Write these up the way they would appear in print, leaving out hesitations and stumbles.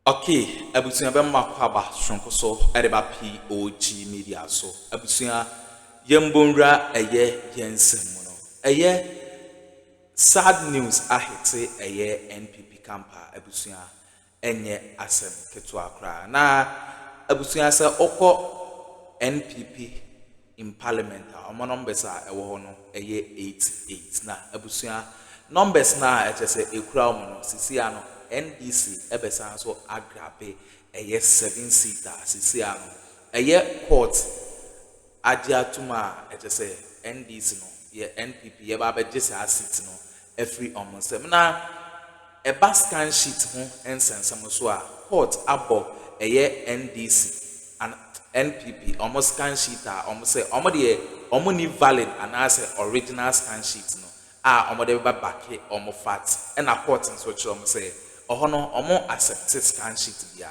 Okay, abusuya be makwaba sonko so edeba POG Media so abusuya yembonra eye yensem no eye sad news ahete eye NPP campa abusuya enye asem keto akra na abusuya se okọ NPP in Parliament omo numbers a ewo ho no eye 88 na abusuya numbers na echese ekura omo no sisi ano NDC ebesan so agrabe eye 7-seater sisi ano eye court adiatuma echese NDC no ye NPP ye ba be jese seat no every almost na e baskan sheet ho ensensem so a court abo eye NDC and NPP almost scan sheet a almost say omo ni valid and as original scan sheet no omo de ba back omo fat and a court nso chiro say omo accept scan sheet bia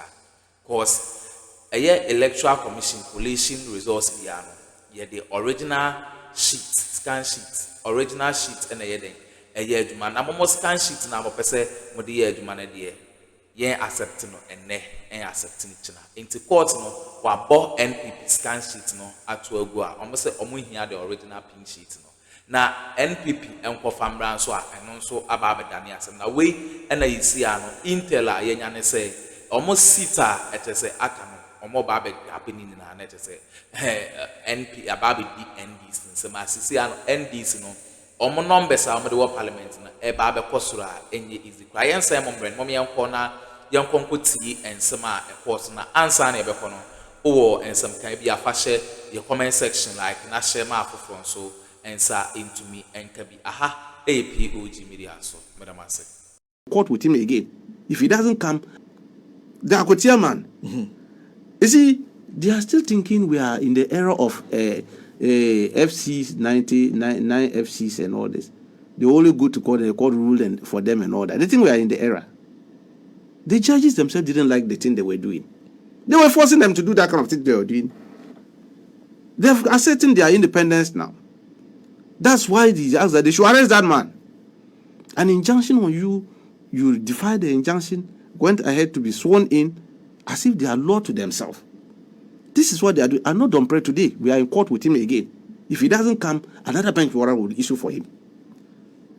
cause electoral commission collation results bia no ye the original sheet scan sheet original sheet and den adwuma na mo scan sheet na mo pese mo de adwuma na de ye accept no enne en accept ni china into court no wa bo NPP scan sheet no ato agu a omo se omo hia the original pin sheet no na NPP enkofa mbra nso a eno nso aba abedane asem na we na yisi ano intel a yenya ne se omo sita etese aka no omo ba be abeni ni na etese NP aba be NDC nsem asisi ano NDC no omo numbers a omo de parliament na e ba be kosoro a enye easy kwa yensa mo mbren mo yenko na yenko nkoti ensem a e course na answer na e be kono owo ensem kan bi afahye the comment section like na share ma afofo nso answer into me and can be POG Media so madam say court with him again. If he doesn't come, the chairman. You see, they are still thinking we are in the era of FCs 99 FCs and all this. They only go to court and the court ruled and for them and all that. They think we are in the era. The judges themselves didn't like the thing they were doing. They were forcing them to do that kind of thing they were doing. They're asserting their independence now. That's why they should arrest that man. An injunction on you defied the injunction, went ahead to be sworn in as if they are law to themselves. This is what they are doing. I'm not done pray today. We are in court with him again. If he doesn't come, another bench warrant will issue for him.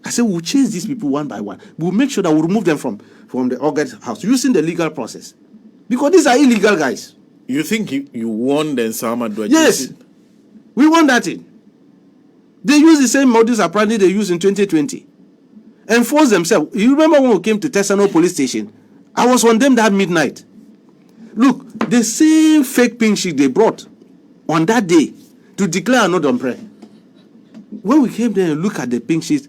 I said we'll chase these people one by one. We'll make sure that we'll remove them from the August house using the legal process. Because these are illegal guys. You think you won the Nsama? Yes. We won that thing. They use the same modus apparently they used in 2020. Enforce themselves. You remember when we came to Tesano police station? I was on them that midnight. Look, the same fake pink sheet they brought on that day to declare another umbrella. When we came there and look at the pink sheet,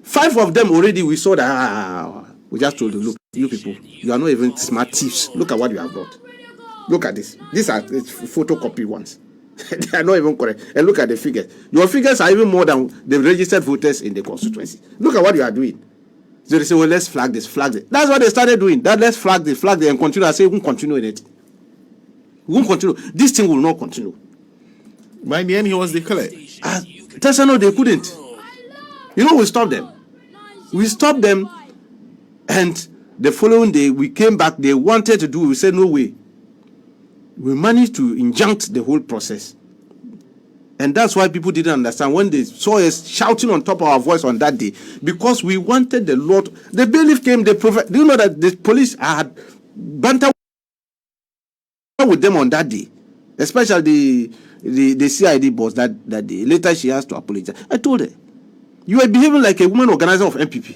5 of them already we saw that we just told you, look, you people, you are not even smart thieves. Look at what you have brought. Look at this. These are photocopy ones. They are not even correct. And look at the figures. Your figures are even more than the registered voters in the constituency. Look at what you are doing. So they say, well, let's flag this, flag it. That's what they started doing. That let's flag this, and continue. I say, we won't continue in it. We won't continue. This thing will not continue. By the end, he was declared. No, they couldn't. You know, we stopped them. We stopped them, and the following day, we came back. They wanted to do, we said, no way. We managed to injunct the whole process. And that's why people didn't understand when they saw us shouting on top of our voice on that day. Because we wanted the law. The bailiff came, do you know that the police had banter with them on that day? Especially the CID boss that day. Later she has to apologize. I told her, you are behaving like a woman organizer of NPP.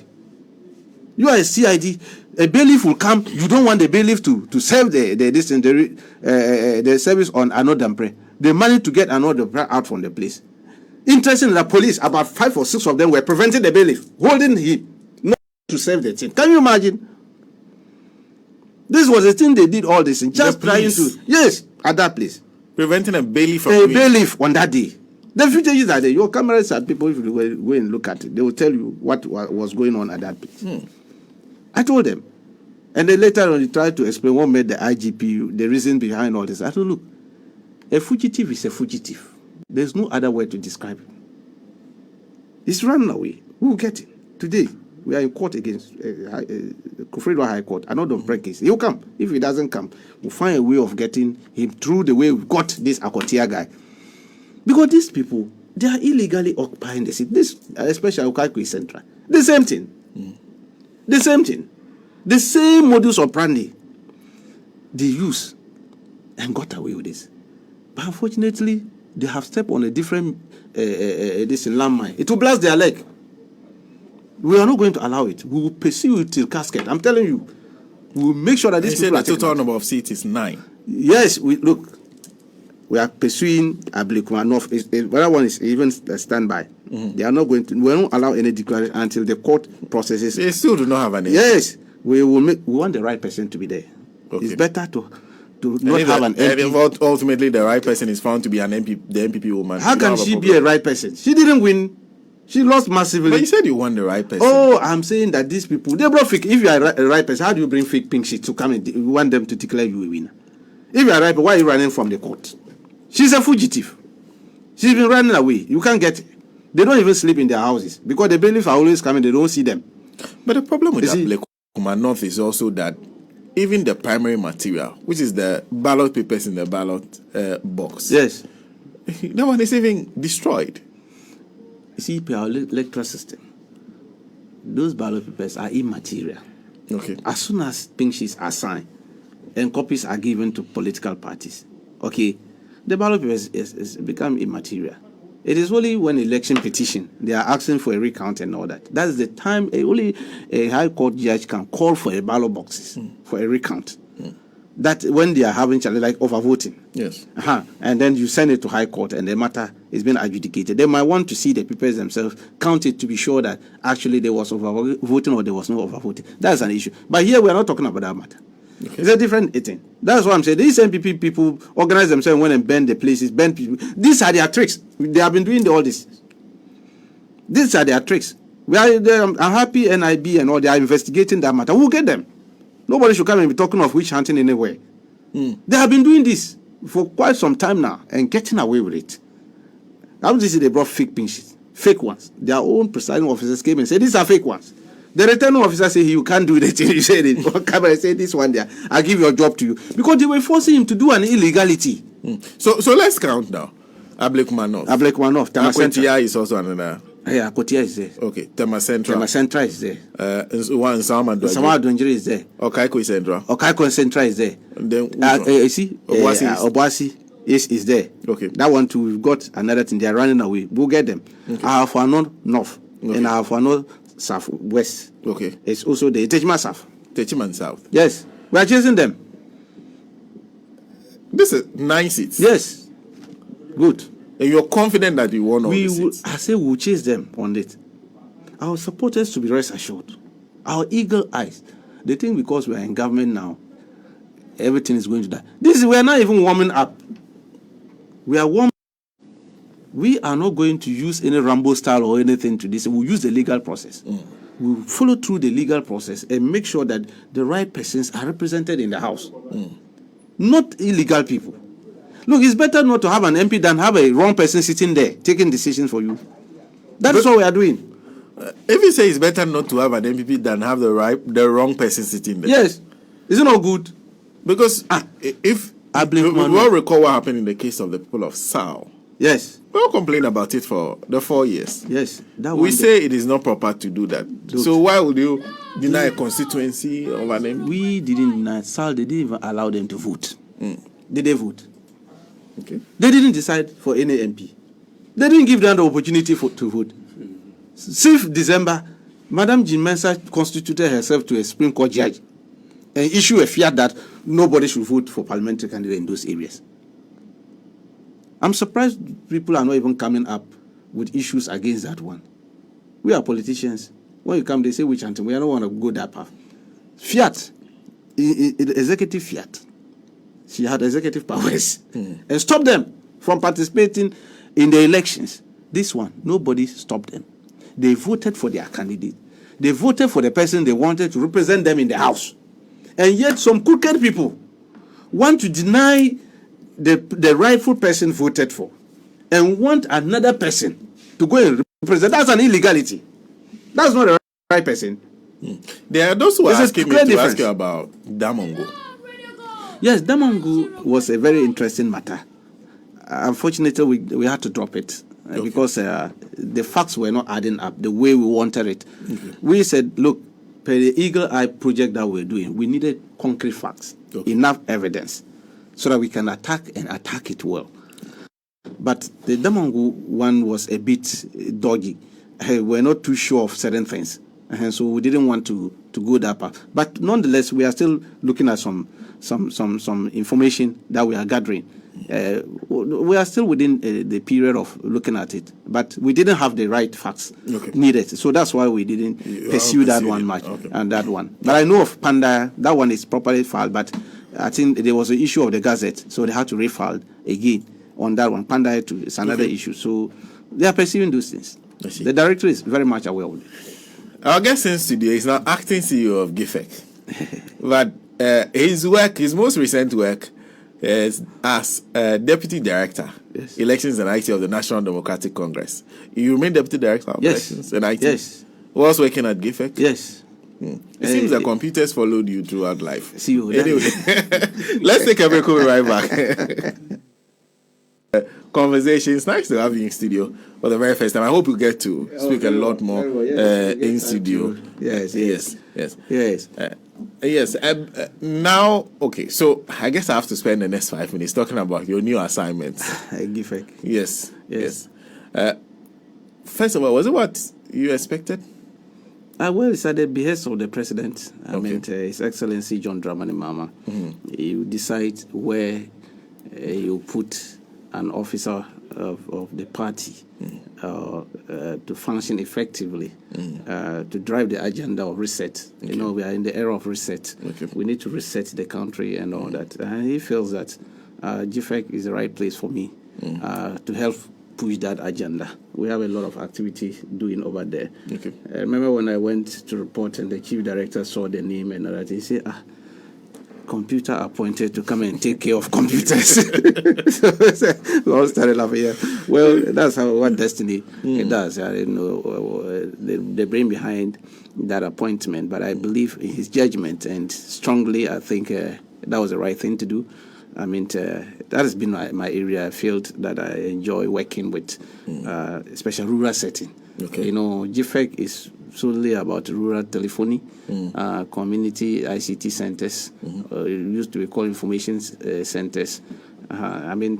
You are a CID. A bailiff will come. You don't want the bailiff to serve the service on another prayer. They managed to get another prayer out from the place. Interesting, the police, about 5 or 6 of them were preventing the bailiff, holding him not to serve the thing. Can you imagine? This was the thing they did all this in just trying to at that place. Preventing a bailiff from bailiff on that day. The footages are there. Your cameras are people, if you go and look at it, they will tell you what was going on at that place. I told them. And then later on, they tried to explain what made the IGP, the reason behind all this. I told, look, a fugitive is a fugitive. There's no other way to describe it. It's running away. We will get it today. We are in court against Akuffo High Court. I know the break case. He'll come. If he doesn't come, we'll find a way of getting him through the way we got this Akotia guy. Because these people, they are illegally occupying the city. This, especially Okaikui Central. The same thing. The same thing. The same modus operandi they use and got away with this. But unfortunately, they have stepped on a different this landmine. It will blast their leg. We are not going to allow it. We will pursue it till casket. I'm telling you. We will make sure that this. You said the total number of seats is 9. Yes, we are pursuing Ablekuma North. The other one is even standby. They are not going to. We won't allow any declaration until the court processes. They still do not have an. Yes, we will make. We want the right person to be there. Okay. It's better to not have an MP. And ultimately, the right person is found to be an MP, the NPP woman. How can she be a right person? She didn't win. She lost massively. But you said you want the right person. Oh, I'm saying that these people, they brought fake. If you are a right person, how do you bring fake pink sheets to come and you want them to declare you a winner? If you are right, why are you running from the court? She's a fugitive. She's been running away. You can't get. They don't even sleep in their houses because the bailiffs are always coming. They don't see them. But the problem with Ablekuma North is also that even the primary material, which is the ballot papers in the ballot box, yes, that one is even destroyed. You see, our electoral system, those ballot papers are immaterial. Okay. As soon as pink sheets are signed and copies are given to political parties, okay, the ballot papers is become immaterial. It is only when election petition, they are asking for a recount and all that. That is the time only a high court judge can call for a ballot boxes for a recount. That when they are having challenge like overvoting. Yes. And then you send it to high court and the matter is being adjudicated. They might want to see the papers themselves, count it to be sure that actually there was overvoting or there was no overvoting. That's an issue. But here we are not talking about that matter. Okay. It's a different thing. That's what I'm saying. These NPP people organize themselves when and bend the places, bend people. These are their tricks. They have been doing all this. These are their tricks. I'm happy NIB and all, they are investigating that matter. We'll get them. Nobody should come and be talking of witch hunting anywhere. They have been doing this for quite some time now and getting away with it. How did you see they brought fake pinches? Fake ones. Their own presiding officers came and said, these are fake ones. The returning officer said, you can't do that. You said it. Come and say this one there. I'll give your job to you. Because they were forcing him to do an illegality. So let's count now. Ablekuma North. Ablekuma North. Akotia is also another. Yeah, Akotia is there. Okay, Tema Central. Tema Central is there. One Sama Donjiri is there. Okaikui Central. Okaikui Central is there. And then you see, Obuasi is there. Okay. That one too, we've got another thing. They are running away. We'll get them. Okay. Ahafo North and Ahafo South West. Okay. It's also the Techiman South. Techiman South. Yes, we are chasing them. This is 9 seats. Yes. Good. And you're confident that you won all the seats? I say we'll chase them on it. Our supporters to be rest assured. Our eagle eyes. They think because we are in government now, everything is going to die. We are not even warming up. We are warming. We are not going to use any Rambo style or anything to this. We'll use the legal process. We'll follow through the legal process and make sure that the right persons are represented in the House. Not illegal people. Look, it's better not to have an MP than have a wrong person sitting there taking decisions for you. That is what we are doing. If you say it's better not to have an MPP than have the wrong person sitting there. Yes. Is it not good? Because if we will recall what happened in the case of the people of Sao. Yes. We all complained about it for the 4 years. Yes. We say it is not proper to do that. So why would you deny a constituency of an MP? We didn't deny Sao. They didn't even allow them to vote. Did they vote? Okay. They didn't decide for any MP. They didn't give them the opportunity to vote. 6th December, Madam Jean Mensah constituted herself to a Supreme Court judge and issue a fiat that nobody should vote for parliamentary candidate in those areas. I'm surprised people are not even coming up with issues against that one. We are politicians. When you come, they say which anthem. We don't want to go that path. Fiat, executive fiat. She had executive powers and stop them from participating in the elections. This one, nobody stopped them. They voted for their candidate. They voted for the person they wanted to represent them in the House. And yet some crooked people want to deny the rightful person voted for and want another person to go and represent. That's an illegality. That's not a right person. There are those who are There's a asking me clear to difference. ask you about Damongo. Yes, Damongo was a very interesting matter. Unfortunately, we had to drop it because the facts were not adding up the way we wanted it. We said, look, per the Eagle Eye project that we're doing, we needed concrete facts, enough evidence, so that we can attack it well. But the Damongo one was a bit dodgy. We're not too sure of certain things, and so we didn't want to go that path. But nonetheless, we are still looking at some information that we are gathering. We are still within the period of looking at it, but we didn't have the right facts needed. So that's why we didn't pursue that one much and that one. But I know of Panda, that one is properly filed, but I think there was an issue of the Gazette, so they had to refile again on that one. Panda is another issue. So they are pursuing those things. The director is very much aware of it. Our guest in studio is now acting CEO of GIFEC. But his most recent work is as Deputy Director, Elections and IT of the National Democratic Congress. You remain Deputy Director of Elections and IT? Yes. Was working at GIFEC? Yes. It seems that computers followed you throughout life. See you. Anyway, let's take a break. We'll be right back. Conversation. It's nice to have you in studio for the very first time. I hope you get to speak a lot more in studio. Yes. Now, okay. So I guess I have to spend the next 5 minutes talking about your new assignments. GIFEC. Yes. First of all, was it what you expected? Well, it's at the behest of the president. I mean, His Excellency John Dramani Mahama. You decide where you put an officer of the party to function effectively, to drive the agenda of reset. You know, we are in the era of reset. We need to reset the country and all that. And he feels that GIFEC is the right place for me to help push that agenda. We have a lot of activity doing over there. I remember when I went to report and the chief director saw the name and all that, he said, computer appointed to come and take care of computers. We all started laughing. Yeah. Well, that's what destiny it does. I know the brain behind that appointment, but I believe in his judgment, and strongly I think that was the right thing to do. I mean, that has been my area. I feel that I enjoy working with, especially rural setting. You know, GIFEC is solely about rural telephony, community ICT centers. It used to be called information centers. I mean,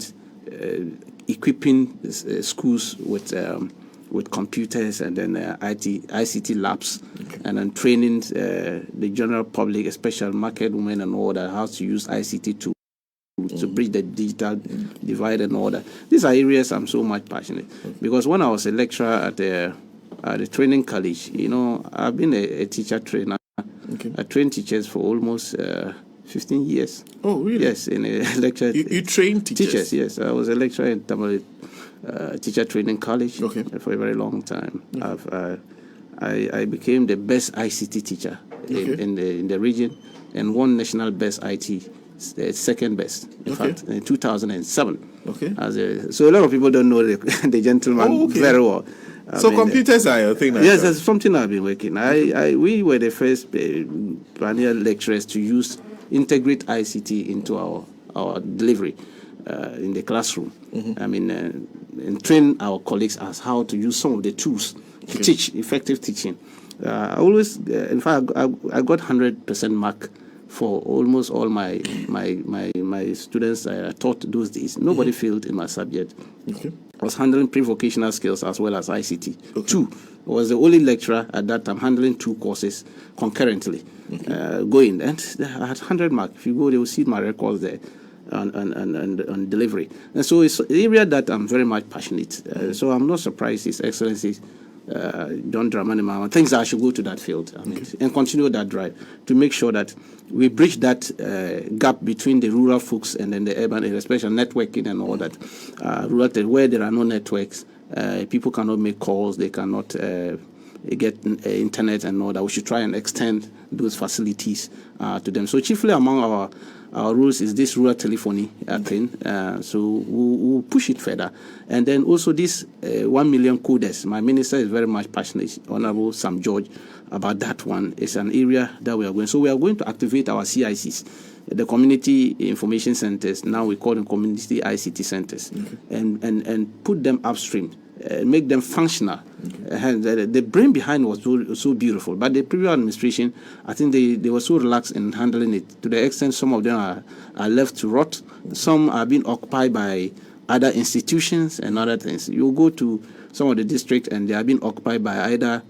equipping schools with computers and then ICT labs, and then training the general public, especially market women and all that, how to use ICT to bridge the digital divide and all that. These are areas I'm so much passionate, because when I was a lecturer at the training college, you know, I've been a teacher trainer. I trained teachers for almost 15 years. Oh, really? Yes, in a lecture. You trained teachers? Yes. I was a lecturer in Tamale Teacher Training College for a very long time. I became the best ICT teacher in the region, and won national best IT, second best, in fact, in 2007. So a lot of people don't know the gentleman very well. So computers are your thing now? Yes, that's something I've been working. We were the first pioneer lecturers to integrate ICT into our delivery in the classroom. I mean, and train our colleagues as how to use some of the tools to teach effective teaching. I always, in fact, I got 100% mark for almost all my students I taught those days. Nobody failed in my subject. I was handling pre-vocational skills as well as ICT. Two, I was the only lecturer at that time handling two courses concurrently, going. And I had 100 marks. If you go, they will see my records there on delivery. And so it's an area that I'm very much passionate. So I'm not surprised His Excellency John Dramani Mahama thinks I should go to that field and continue that drive to make sure that we bridge that gap between the rural folks and then the urban, especially networking and all that. Rural, where there are no networks, people cannot make calls, they cannot get internet and all that, we should try and extend those facilities to them. So chiefly among our rules is this rural telephony thing. So we'll push it further. And then also this 1 million coders. My minister is very much passionate, Honorable Sam George, about that one. It's an area that we are going. So we are going to activate our CICs, the community information centers. Now we call them community ICT centers, and put them upstream, make them functional. The brain behind was so beautiful, but the previous administration, I think they were so relaxed in handling it, to the extent some of them are left to rot. Some are being occupied by other institutions and other things. You go to some of the districts and they are being occupied by either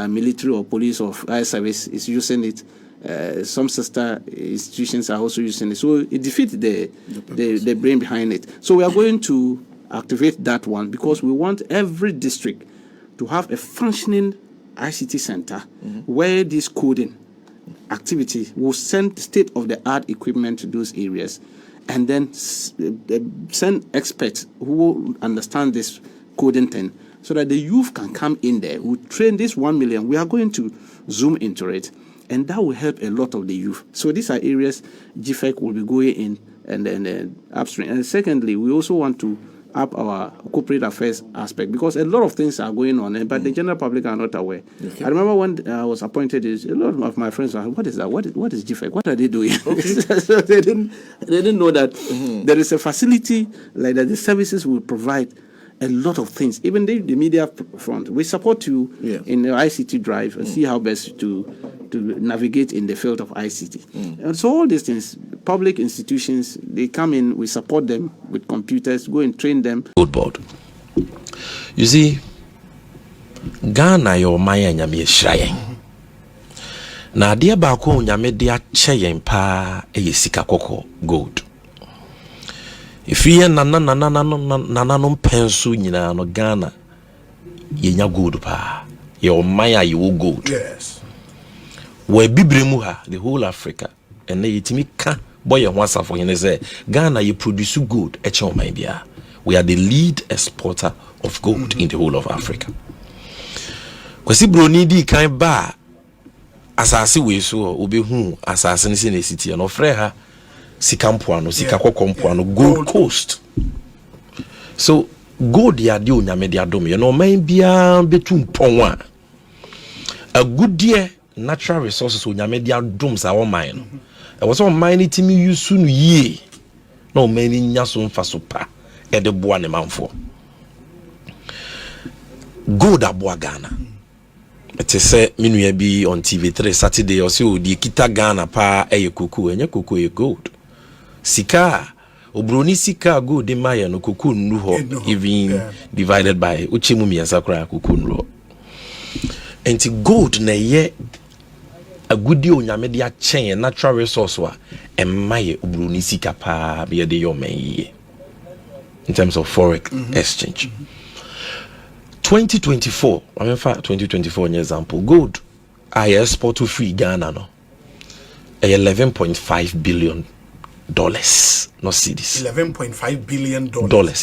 military or police or fire service is using it. Some sister institutions are also using it. So it defeats the brain behind it. So we are going to activate that one because we want every district to have a functioning ICT center where this coding activity will send state-of-the-art equipment to those areas, and then send experts who will understand this coding thing so that the youth can come in there. We train this 1 million. We are going to zoom into it, and that will help a lot of the youth. So these are areas GFEC will be going in and then upstream. And secondly, we also want to up our corporate affairs aspect because a lot of things are going on, but the general public are not aware. Okay. I remember when I was appointed, a lot of my friends were, what is that? What is GFEC? What are they doing? Okay. So they didn't know that there is a facility like that. The services will provide a lot of things. Even the media front, we support you in the ICT drive and see how best to navigate in the field of ICT. And so all these things, public institutions, they come in, we support them with computers, go and train them. Good board. You see, Ghana your maya nyame shrayen. Na dia ba ko nyame dia cheyen pa sika koko gold. If you no pensu nyina no Ghana yenya gold pa. Your maya you gold. Yes. We bibremu ha the whole Africa and na yitimi ka boy wansa for him say Ghana you produce gold e che oman bia. We are the lead exporter of gold in the whole of Africa. Kwasi broni di kan ba asase we so obehu asase ne se na city no frɛ ha sika mpoano sika kokompoano Gold Coast. So gold ya de onyame de adom ye no man bia betum pon a good dear natural resources onyame de adom sa wo man no e was on mine timi use no ye no man nya so mfa so pa e de boa ne manfo gold aboa Ghana. It is say minua bi on TV3 Saturday or so di kita Ghana pa e kuku enye kuku e gold sika obroni sika gold de maye no kuku nru ho even divided by uchemu miensa kra kuku nru enti gold na ye agudi onyame de achen natural resource wa emaye obroni sika pa be de yo man in terms of forex exchange. 2024, I mean, 2024 an example, gold I export to free Ghana no $11.5 billion, not cedis. $11.5 billion.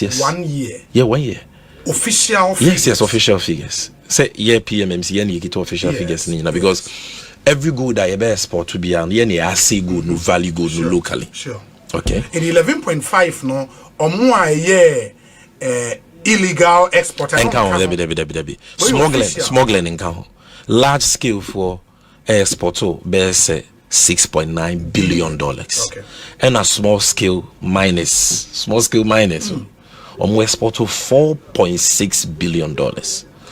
Yes. 1 year. Yeah, 1 year. Official figures. Yes, official figures. Say yeah, PMMC and you get official figures because every gold I ever export to be and I say good no value good no locally. Sure. Okay. In 11.5 no or more a year illegal export smuggling encounter large scale for export to be $6.9 billion. Okay. And a small scale minus export to $4.6 billion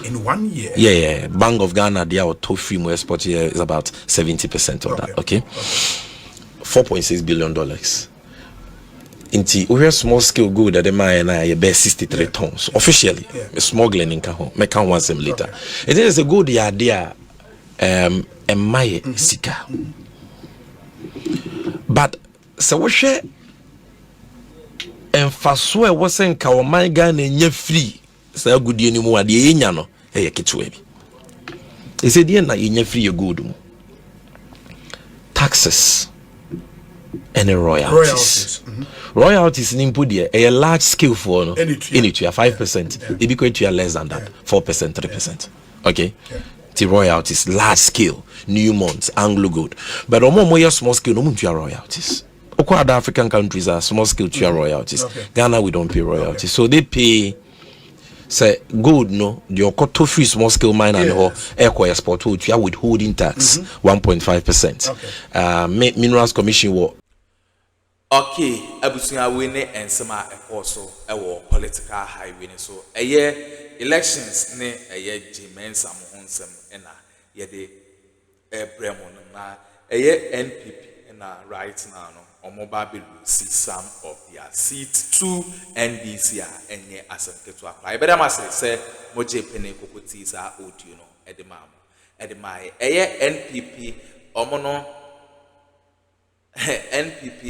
in 1 year. Yeah. Bank of Ghana they are to free more export here is about 70% of that. Okay. $4.6 billion. Inti we have small scale gold that the man and be 63 tons officially. Smuggling in Kaho. Make one some later. It is a good idea. A my sika. But so we share and faswe wasn't kawo my Ghana nye free. So good anymore the enya no e kitwe bi. He said the na nye free a good taxes and royalties. Royalties in input there a large scale for no in it you are 5%. It be quite you are less than that 4%, 3%. Okay. the royalties large scale Newmont, Anglo Gold, but more small scale no muntua royalties. Other African countries are small scale royalties. Ghana we don't pay royalties, so they pay. Say gold no the okoto free small scale mine and eco export to you withholding tax 1.5%. Minerals Commission war. Okay, abusunya we ne ensema ekoso ewo political highway ne so elections ne jimensa mo honsem na ye de bremo na NPP na right now no omoba be see some of their seats to NDC enye asemketo akwa ebeda ma say moje pene kokoti sa audio no edemai NPP omono NPP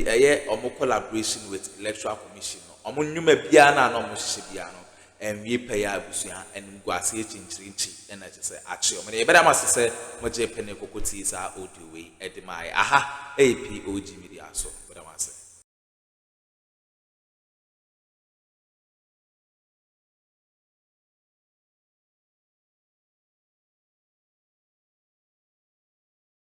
omo collaboration with Electoral Commission omo nyuma bia na no mo hye bia no enwie pay abusuya engwase chinchirinchi na je ache omo ebeda ma say moje pene kokoti sa audio we edemai aha POG Media so ebeda ma say